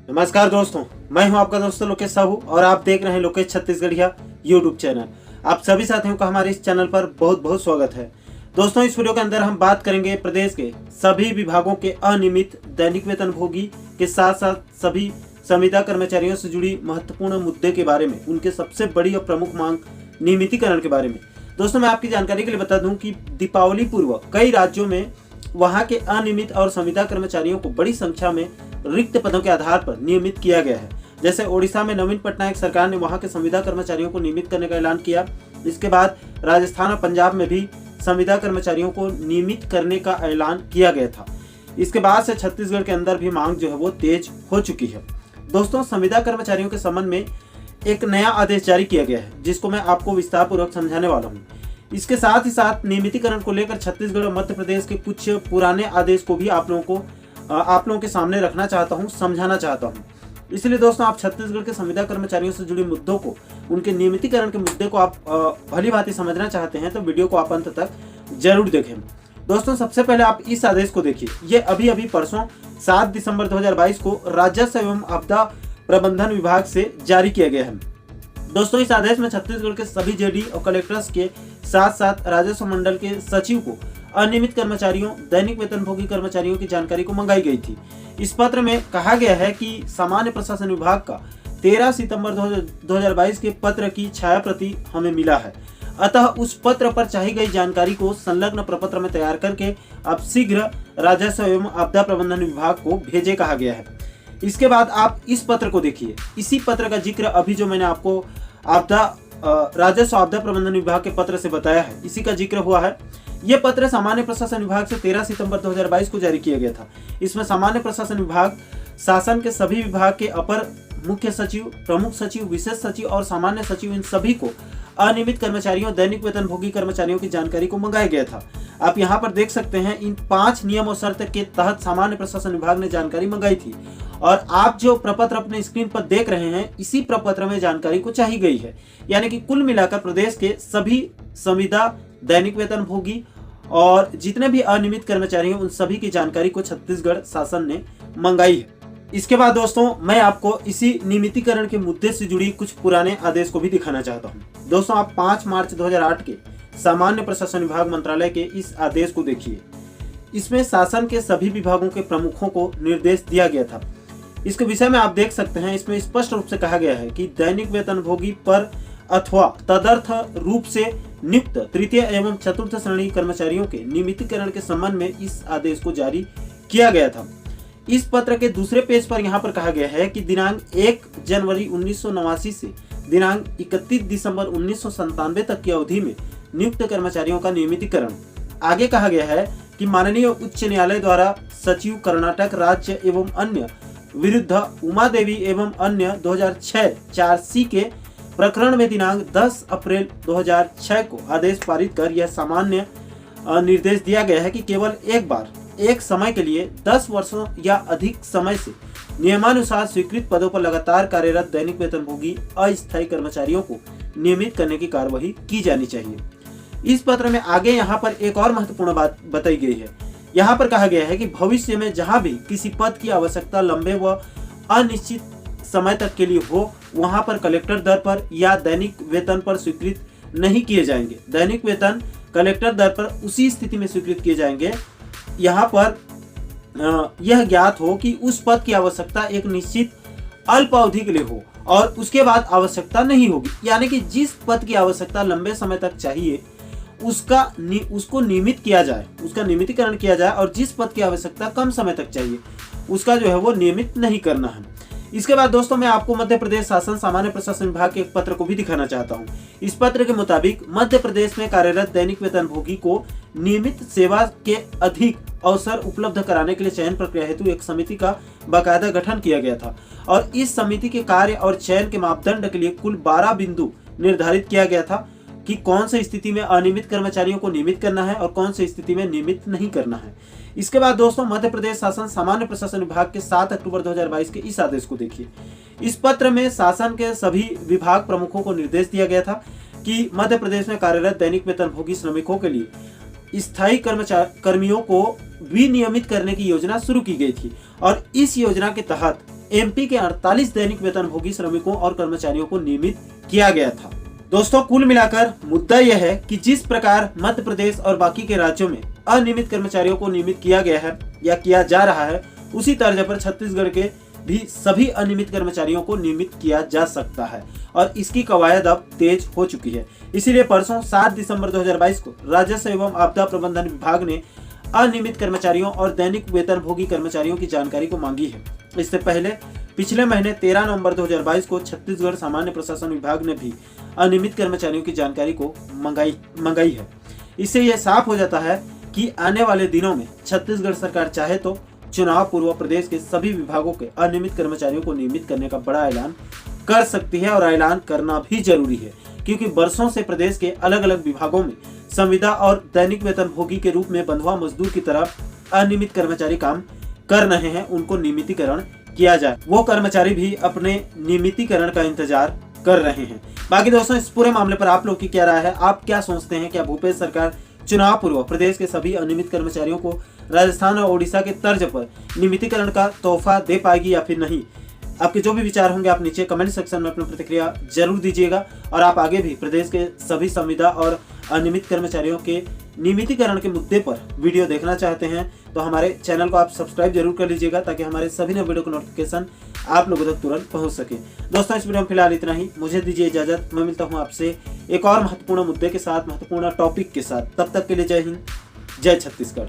नमस्कार दोस्तों, मैं हूं आपका दोस्त लोकेश साहू और आप देख रहे हैं लोकेश छत्तीसगढ़िया यूट्यूब चैनल। आप सभी साथियों का हमारे इस चैनल पर बहुत बहुत स्वागत है। दोस्तों, इस वीडियो के अंदर हम बात करेंगे प्रदेश के सभी विभागों के अनियमित दैनिक वेतनभोगी के साथ साथ सभी संविदा कर्मचारियों से जुड़ी महत्वपूर्ण मुद्दे के बारे में, उनके सबसे बड़ी और प्रमुख मांग नियमितीकरण के बारे में। दोस्तों, मैं आपकी जानकारी के लिए बता दूं कि दीपावली पूर्व कई राज्यों में वहां के अनियमित और संविदा कर्मचारियों को बड़ी संख्या में रिक्त पदों के आधार पर नियमित किया गया है। जैसे ओडिशा में नवीन पटनायक सरकार ने वहां के संविदा कर्मचारियों को नियमित करने का ऐलान किया। इसके बाद राजस्थान और पंजाब में भी संविदा कर्मचारियों को नियमित करने का ऐलान किया गया था। इसके बाद से छत्तीसगढ़ के अंदर भी मांग जो है वो तेज हो चुकी है। दोस्तों, संविदा कर्मचारियों के संबंध में एक नया आदेश जारी किया गया है, जिसको मैं आपको विस्तार पूर्वक समझाने वाला हूँ। इसके साथ ही साथ नियमितीकरण को लेकर छत्तीसगढ़ और मध्य प्रदेश के कुछ पुराने आदेश को भी आप लोगों के सामने रखना चाहता हूं, समझाना चाहता हूं। इसलिए दोस्तों, आप छत्तीसगढ़ के संविदा कर्मचारियों से जुड़े मुद्दों को, उनके नियमितीकरण के मुद्दे को आप भली भांति समझना चाहते हैं तो वीडियो को आप अंत तक जरूर देखें। दोस्तों, सबसे पहले आप इस आदेश को देखिए। ये अभी परसों 7 दिसंबर 2022 को राजस्व एवं आपदा प्रबंधन विभाग से जारी किया गया है। दोस्तों, इस आदेश में छत्तीसगढ़ के सभी जेडी और कलेक्टर्स के साथ साथ राजस्व मंडल के सचिव को अनियमित कर्मचारियों, दैनिक वेतनभोगी कर्मचारियों की जानकारी को मंगाई गई थी। इस पत्र में कहा गया है कि सामान्य प्रशासन विभाग का 13 सितंबर 2022 के पत्र की छाया प्रति हमें मिला है। अतः उस पत्र पर चाही गई जानकारी को संलग्न प्रपत्र में तैयार करके अब शीघ्र राजस्व एवं आपदा प्रबंधन विभाग को भेजे कहा गया है। इसके बाद आप इस पत्र को देखिए। इसी पत्र का जिक्र अभी जो मैंने आपको राजस्व आपदा प्रबंधन विभाग के पत्र से बताया है, इसी का जिक्र हुआ है। यह पत्र सामान्य प्रशासन विभाग से 13 सितंबर 2022 को जारी किया गया था। इसमें सामान्य प्रशासन विभाग शासन के सभी विभाग के अपर मुख्य सचिव, प्रमुख सचिव, विशेष सचिव और सामान्य सचिव, इन सभी को अनियमित कर्मचारियों, दैनिक वेतनभोगी कर्मचारियों की जानकारी को मंगाया गया था। आप यहाँ पर देख सकते हैं, इन 5 नियम और शर्त के तहत सामान्य प्रशासन विभाग ने जानकारी मंगाई थी और आप जो प्रपत्र अपने स्क्रीन पर देख रहे हैं, इसी प्रपत्र में जानकारी को चाही गई है। यानी कि कुल मिलाकर प्रदेश के सभी संविदा, दैनिक वेतनभोगी और जितने भी अनियमित कर्मचारी हैं, उन सभी की जानकारी को छत्तीसगढ़ शासन ने मंगाई है। इसके बाद दोस्तों, मैं आपको इसी नियमितीकरण के मुद्दे से जुड़ी कुछ पुराने आदेश को भी दिखाना चाहता हूं। दोस्तों, आप 5 मार्च 2008 के सामान्य प्रशासन विभाग मंत्रालय के इस आदेश को देखिए। इसमें शासन के सभी विभागों के प्रमुखों को निर्देश दिया गया था। इसके विषय में आप देख सकते हैं, इसमें स्पष्ट रूप से कहा गया है कि दैनिक वेतनभोगी पर अथवा तदर्थ रूप से नियुक्त तृतीय एवं चतुर्थ श्रेणी कर्मचारियों के नियमितीकरण के संबंध में इस आदेश को जारी किया गया था। इस पत्र के दूसरे पेज पर यहाँ पर कहा गया है कि दिनांक 1 जनवरी 1989 से दिनांक 31 दिसंबर 1997 तक की अवधि में नियुक्त कर्मचारियों का नियमितीकरण। आगे कहा गया है कि माननीय उच्च न्यायालय द्वारा सचिव कर्नाटक राज्य एवं अन्य विरुद्ध उमा देवी एवं अन्य 2006 4C के प्रकरण में दिनांक 10 अप्रैल 2006 को आदेश पारित कर यह सामान्य निर्देश दिया गया है कि केवल एक बार, एक समय के लिए 10 वर्षों या अधिक समय से नियमानुसार स्वीकृत पदों पर लगातार कार्यरत दैनिक वेतनभोगी अस्थायी कर्मचारियों को नियमित करने की कार्यवाही की जानी चाहिए। इस पत्र में आगे यहाँ पर एक और महत्वपूर्ण बात बताई गई है। यहाँ पर कहा गया है कि भविष्य में जहाँ भी किसी पद की आवश्यकता लंबे व अनिश्चित समय तक के लिए हो, वहां पर कलेक्टर दर पर या दैनिक वेतन पर स्वीकृत नहीं किए जाएंगे। दैनिक वेतन कलेक्टर दर पर उसी स्थिति में स्वीकृत किए जाएंगे यहाँ पर यह ज्ञात हो कि उस पद की आवश्यकता एक निश्चित अल्प अवधि के लिए हो और उसके बाद आवश्यकता नहीं होगी। यानी कि जिस पद की आवश्यकता लंबे समय तक चाहिए उसको नियमित किया जाए, उसका नियमितीकरण किया जाए, और जिस पद की आवश्यकता कम समय तक चाहिए उसका जो है वो नियमित नहीं करना है। इसके बाद दोस्तों, मैं आपको मध्य प्रदेश शासन सामान्य प्रशासन विभाग के एक पत्र को भी दिखाना चाहता हूं। इस पत्र के मुताबिक मध्य प्रदेश में कार्यरत दैनिक वेतनभोगी को नियमित सेवा के अधिक अवसर उपलब्ध कराने के लिए चयन प्रक्रिया हेतु एक समिति का बाकायदा गठन किया गया था और इस समिति के कार्य और चयन के मापदंड के लिए कुल 12 बिंदु निर्धारित किया गया था कि कौन सी स्थिति में अनियमित कर्मचारियों को नियमित करना है और कौन सी स्थिति में नियमित नहीं करना है। इसके बाद दोस्तों, मध्य प्रदेश शासन सामान्य प्रशासन विभाग के 7 अक्टूबर 2022 के इस आदेश को देखिए। इस पत्र में शासन के सभी विभाग प्रमुखों को निर्देश दिया गया था कि मध्य प्रदेश में कार्यरत दैनिक वेतनभोगी श्रमिकों के लिए स्थायी कर्मियों को विनियमित करने की योजना शुरू की गई थी और इस योजना के तहत एमपी के 48 दैनिक वेतनभोगी श्रमिकों और कर्मचारियों को नियमित किया गया था। दोस्तों, कुल मिलाकर मुद्दा यह है कि जिस प्रकार मध्य प्रदेश और बाकी के राज्यों में अनियमित कर्मचारियों को नियमित किया गया है या किया जा रहा है, उसी तर्ज पर छत्तीसगढ़ के भी सभी अनियमित कर्मचारियों को नियमित किया जा सकता है और इसकी कवायद अब तेज हो चुकी है। इसीलिए परसों 7 दिसंबर 2022 को राजस्व एवं आपदा प्रबंधन विभाग ने अनियमित कर्मचारियों और दैनिक वेतनभोगी कर्मचारियों की जानकारी को मांगी है। इससे पहले पिछले महीने 13 नवंबर 2022 को छत्तीसगढ़ सामान्य प्रशासन विभाग ने भी अनियमित कर्मचारियों की जानकारी को मंगाई है। इससे यह साफ हो जाता है कि आने वाले दिनों में छत्तीसगढ़ सरकार चाहे तो चुनाव पूर्व प्रदेश के सभी विभागों के अनियमित कर्मचारियों को नियमित करने का बड़ा ऐलान कर सकती है और ऐलान करना भी जरूरी है, क्योंकि बरसों से प्रदेश के अलग अलग विभागों में संविदा और दैनिक वेतनभोगी के रूप में बंधुआ मजदूर की तरह अनियमित कर्मचारी काम कर रहे हैं। उनको नियमितीकरण किया जाए, वो कर्मचारी भी अपने नियमितीकरण का इंतजार कर रहे हैं। बाकी दोस्तों, इस पूरे मामले पर आप लोग की क्या राय है? आप क्या सोचते हैं? क्या भूपेश सरकार चुनाव पूर्व प्रदेश के सभी अनियमित कर्मचारियों को राजस्थान और ओडिशा के तर्ज पर नियमितीकरण का तोहफा दे पाएगी या फिर नहीं? आपके जो भी विचार होंगे आप नीचे कमेंट सेक्शन में अपनी प्रतिक्रिया जरूर दीजिएगा। और आप आगे भी प्रदेश के सभी संविदा और अनियमित कर्मचारियों के नियमितीकरण के मुद्दे पर वीडियो देखना चाहते हैं तो हमारे चैनल को आप सब्सक्राइब जरूर कर लीजिएगा, ताकि हमारे सभी नए वीडियो का नोटिफिकेशन आप लोगों तक तुरंत पहुंच सके। दोस्तों, इस वीडियो में फिलहाल इतना ही। मुझे दीजिए इजाजत। मैं मिलता हूं आपसे एक और महत्वपूर्ण मुद्दे के साथ, महत्वपूर्ण टॉपिक के साथ। तब तक के लिए जय हिंद, जय छत्तीसगढ़।